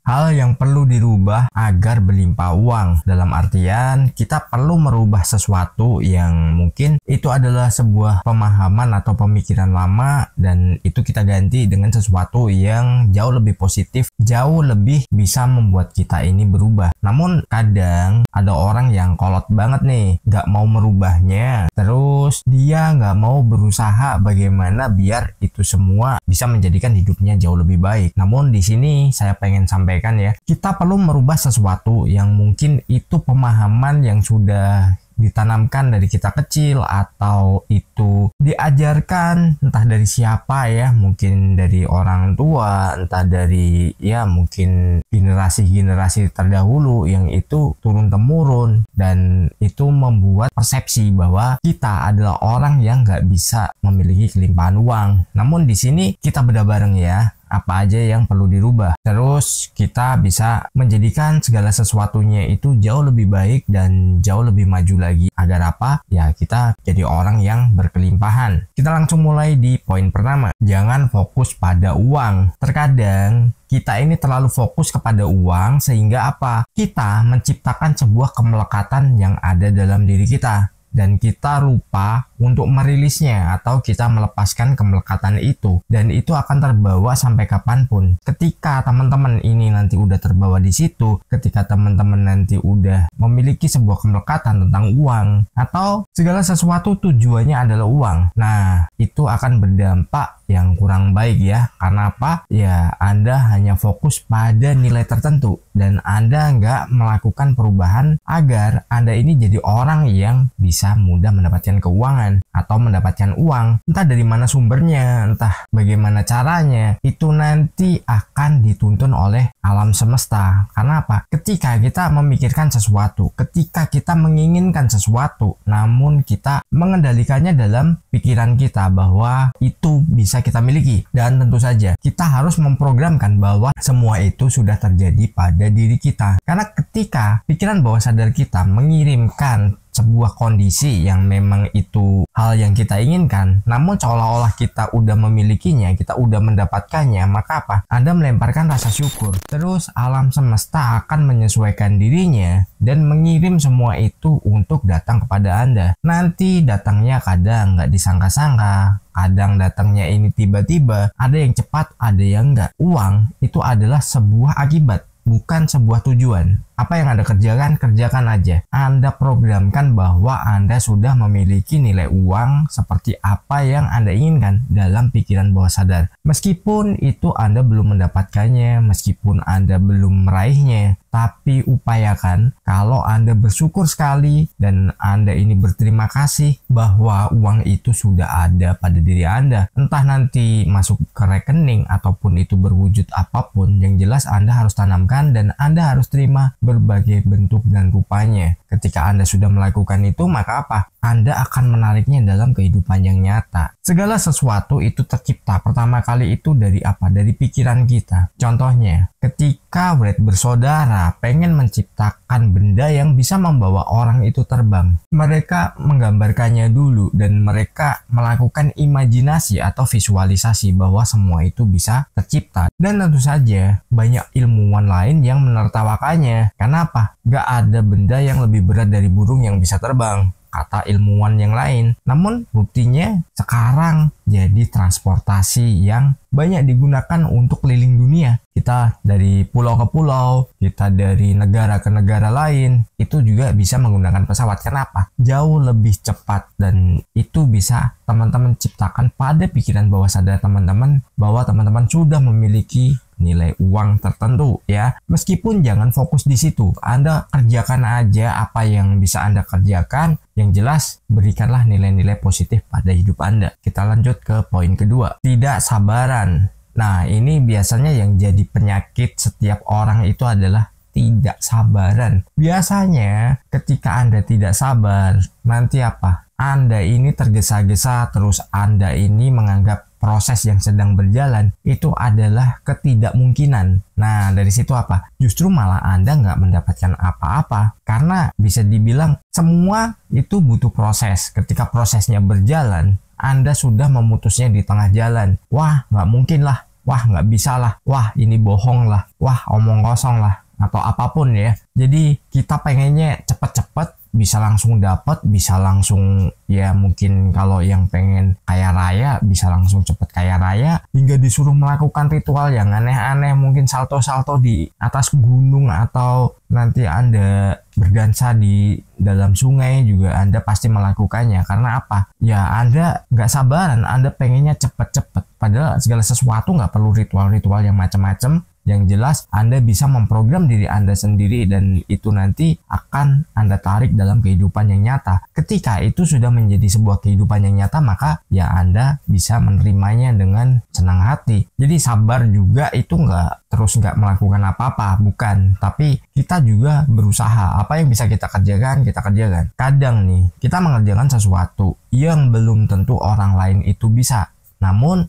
hal yang perlu dirubah agar berlimpah uang. Dalam artian kita perlu merubah sesuatu yang mungkin itu adalah sebuah pemahaman atau pemikiran lama, dan itu kita ganti dengan sesuatu yang jauh lebih positif, jauh lebih bisa membuat kita ini berubah. Namun kadang ada orang yang kolot banget nih, gak mau merubahnya, terus dia gak mau berusaha bagaimana biar itu semua bisa menjadikan hidupnya jauh lebih baik. Namun di sini saya pengen sampaikan ya, kita perlu merubah sesuatu yang mungkin itu pemahaman yang sudah ditanamkan dari kita kecil, atau itu diajarkan entah dari siapa ya, mungkin dari orang tua, entah dari ya mungkin generasi-generasi terdahulu yang itu turun temurun, dan itu membuat persepsi bahwa kita adalah orang yang nggak bisa memiliki kelimpahan uang. Namun di sini kita bedah bareng ya, apa aja yang perlu dirubah. Terus kita bisa menjadikan segala sesuatunya itu jauh lebih baik dan jauh lebih maju lagi. Agar apa? Ya kita jadi orang yang berkelimpahan. Kita langsung mulai di poin pertama. Jangan fokus pada uang. Terkadang kita ini terlalu fokus kepada uang sehingga apa? Kita menciptakan sebuah kemelekatan yang ada dalam diri kita, dan kita lupa untuk merilisnya atau kita melepaskan kemelekatan itu, dan itu akan terbawa sampai kapanpun. Ketika teman-teman ini nanti udah terbawa di situ, ketika teman-teman nanti udah memiliki sebuah kemelekatan tentang uang atau segala sesuatu tujuannya adalah uang, nah itu akan berdampak yang kurang baik ya. Karena apa? Ya Anda hanya fokus pada nilai tertentu dan Anda nggak melakukan perubahan agar Anda ini jadi orang yang bisa mudah mendapatkan keuangan atau mendapatkan uang. Entah dari mana sumbernya, entah bagaimana caranya, itu nanti akan dituntun oleh alam semesta. Karena apa? Ketika kita memikirkan sesuatu, ketika kita menginginkan sesuatu, namun kita mengendalikannya dalam pikiran kita bahwa itu bisa kita miliki, dan tentu saja kita harus memprogramkan bahwa semua itu sudah terjadi pada diri kita. Karena ketika pikiran bawah sadar kita mengirimkan sebuah kondisi yang memang itu hal yang kita inginkan, namun seolah-olah kita udah memilikinya, kita udah mendapatkannya, maka apa? Anda melemparkan rasa syukur. Terus alam semesta akan menyesuaikan dirinya dan mengirim semua itu untuk datang kepada Anda. Nanti datangnya kadang nggak disangka-sangka, kadang datangnya ini tiba-tiba, ada yang cepat, ada yang enggak. Uang itu adalah sebuah akibat, bukan sebuah tujuan. Apa yang Anda kerjakan, kerjakan aja. Anda programkan bahwa Anda sudah memiliki nilai uang seperti apa yang Anda inginkan dalam pikiran bawah sadar. Meskipun itu Anda belum mendapatkannya, meskipun Anda belum meraihnya, tapi upayakan kalau Anda bersyukur sekali dan Anda ini berterima kasih bahwa uang itu sudah ada pada diri Anda. Entah nanti masuk ke rekening ataupun itu berwujud apapun, yang jelas Anda harus tanamkan dan Anda harus terima berbagai bentuk dan rupanya. Ketika Anda sudah melakukan itu, maka apa? Anda akan menariknya dalam kehidupan yang nyata. Segala sesuatu itu tercipta pertama kali itu dari apa? Dari pikiran kita. Contohnya, ketika Wright bersaudara pengen menciptakan benda yang bisa membawa orang itu terbang, mereka menggambarkannya dulu dan mereka melakukan imajinasi atau visualisasi bahwa semua itu bisa tercipta. Dan tentu saja banyak ilmuwan lain yang menertawakannya. Karena apa? Gak ada benda yang lebih berat dari burung yang bisa terbang, kata ilmuwan yang lain. Namun buktinya sekarang jadi transportasi yang banyak digunakan untuk keliling dunia. Kita dari pulau ke pulau, kita dari negara ke negara lain, itu juga bisa menggunakan pesawat. Kenapa? Jauh lebih cepat, dan itu bisa teman-teman ciptakan pada pikiran bawah sadar teman-teman bahwa teman-teman sudah memiliki nilai uang tertentu ya. Meskipun jangan fokus di situ, Anda kerjakan aja apa yang bisa Anda kerjakan. Yang jelas berikanlah nilai-nilai positif pada hidup Anda. Kita lanjut ke poin kedua, tidak sabaran. Nah, ini biasanya yang jadi penyakit setiap orang itu adalah tidak sabaran. Biasanya ketika Anda tidak sabar, nanti apa? Anda ini tergesa-gesa, terus Anda ini menganggap proses yang sedang berjalan itu adalah ketidakmungkinan. Nah, dari situ apa? Justru malah Anda nggak mendapatkan apa-apa. Karena bisa dibilang semua itu butuh proses. Ketika prosesnya berjalan, Anda sudah memutusnya di tengah jalan. Wah, nggak mungkin lah. wah nggak bisa lah, wah ini bohong lah, wah omong kosong lah, atau apapun ya. Jadi kita pengennya cepet-cepet bisa langsung dapat, bisa langsung ya mungkin kalau yang pengen kaya raya bisa langsung cepet kaya raya, hingga disuruh melakukan ritual yang aneh-aneh, mungkin salto-salto di atas gunung atau nanti Anda berdansa di dalam sungai juga Anda pasti melakukannya. Karena apa? Ya Anda nggak sabaran, Anda pengennya cepet-cepet. Padahal segala sesuatu nggak perlu ritual-ritual yang macam-macam. Yang jelas Anda bisa memprogram diri Anda sendiri dan itu nanti akan Anda tarik dalam kehidupan yang nyata. Ketika itu sudah menjadi sebuah kehidupan yang nyata, maka ya Anda bisa menerimanya dengan senang hati. Jadi sabar juga itu nggak melakukan apa-apa, bukan. Tapi kita juga berusaha. Apa yang bisa kita kerjakan, kita kerjakan. Kadang nih, kita mengerjakan sesuatu yang belum tentu orang lain itu bisa. Namun,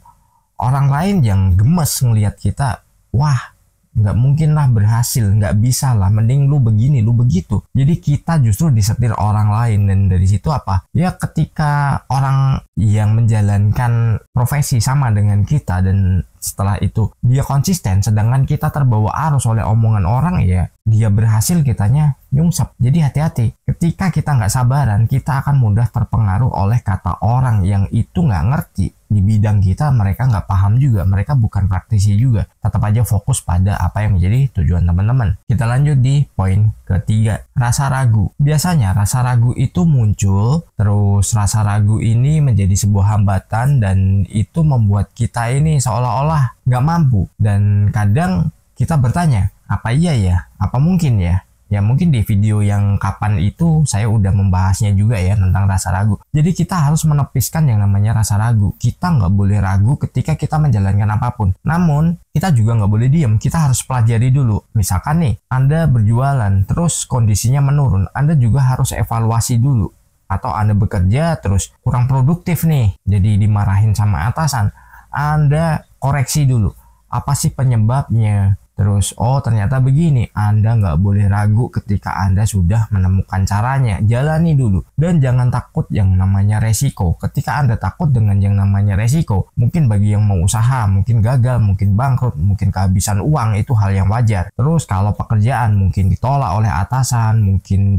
orang lain yang gemes ngelihat kita, wah nggak mungkin lah berhasil, nggak bisa lah, mending lu begini, lu begitu. Jadi kita justru disetir orang lain, dan dari situ apa? Ya ketika orang yang menjalankan profesi sama dengan kita dan setelah itu dia konsisten, sedangkan kita terbawa arus oleh omongan orang, ya dia berhasil, kitanya nyungsep. Jadi hati-hati, ketika kita nggak sabaran, kita akan mudah terpengaruh oleh kata orang yang itu nggak ngerti di bidang kita, mereka nggak paham juga, mereka bukan praktisi juga. Tetap aja fokus pada apa yang menjadi tujuan teman-teman. Kita lanjut di poin ketiga, rasa ragu. Biasanya rasa ragu itu muncul, terus rasa ragu ini menjadi sebuah hambatan dan itu membuat kita ini seolah-olah nggak mampu. Dan kadang kita bertanya, apa iya ya? Apa mungkin ya? Ya mungkin di video yang kapan itu saya udah membahasnya juga ya tentang rasa ragu. Jadi kita harus menepiskan yang namanya rasa ragu. Kita nggak boleh ragu ketika kita menjalankan apapun. Namun kita juga nggak boleh diam. Kita harus pelajari dulu. Misalkan nih Anda berjualan terus kondisinya menurun, Anda juga harus evaluasi dulu. Atau Anda bekerja terus kurang produktif nih, jadi dimarahin sama atasan, Anda koreksi dulu. Apa sih penyebabnya? Terus, oh ternyata begini. Anda nggak boleh ragu ketika Anda sudah menemukan caranya. Jalani dulu. Dan jangan takut yang namanya resiko. Ketika Anda takut dengan yang namanya resiko, mungkin bagi yang mau usaha, mungkin gagal, mungkin bangkrut, mungkin kehabisan uang, itu hal yang wajar. Terus kalau pekerjaan mungkin ditolak oleh atasan, mungkin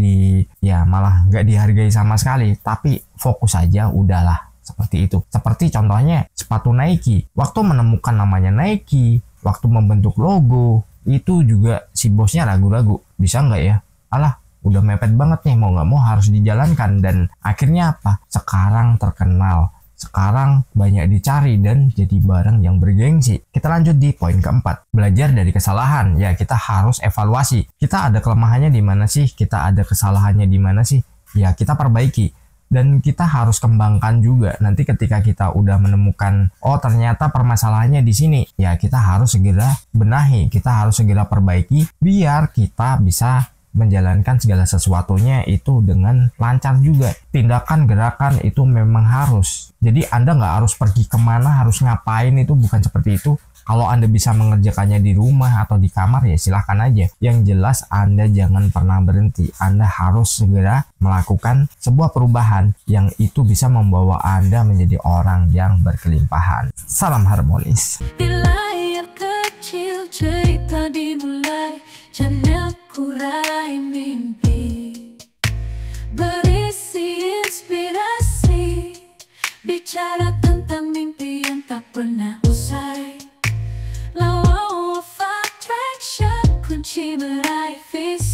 malah nggak dihargai sama sekali. Tapi fokus aja, udahlah. Seperti itu. Seperti contohnya sepatu Nike. Waktu menemukan namanya Nike, waktu membentuk logo, itu juga si bosnya ragu-ragu. Bisa nggak ya? Alah, udah mepet banget nih, mau nggak mau harus dijalankan. Dan akhirnya apa? Sekarang terkenal. Sekarang banyak dicari dan jadi barang yang bergengsi. Kita lanjut di poin keempat. Belajar dari kesalahan. Ya, kita harus evaluasi. Kita ada kelemahannya di mana sih? Kita ada kesalahannya di mana sih? Ya, kita perbaiki. Dan kita harus kembangkan juga. Nanti ketika kita udah menemukan, oh ternyata permasalahannya di sini, ya kita harus segera benahi, kita harus segera perbaiki, biar kita bisa menjalankan segala sesuatunya itu dengan lancar juga. Tindakan gerakan itu memang harus. Jadi Anda nggak harus pergi kemana, harus ngapain, itu bukan seperti itu. Kalau Anda bisa mengerjakannya di rumah atau di kamar, ya silahkan aja. Yang jelas Anda jangan pernah berhenti. Anda harus segera melakukan sebuah perubahan yang itu bisa membawa Anda menjadi orang yang berkelimpahan. Salam harmonis. Di layar kecil cerita dimulai, channel Kurai Mimpi, berisi inspirasi, bicara tentang mimpi yang tak pernah usai. Law of attraction, kunci meraih visi.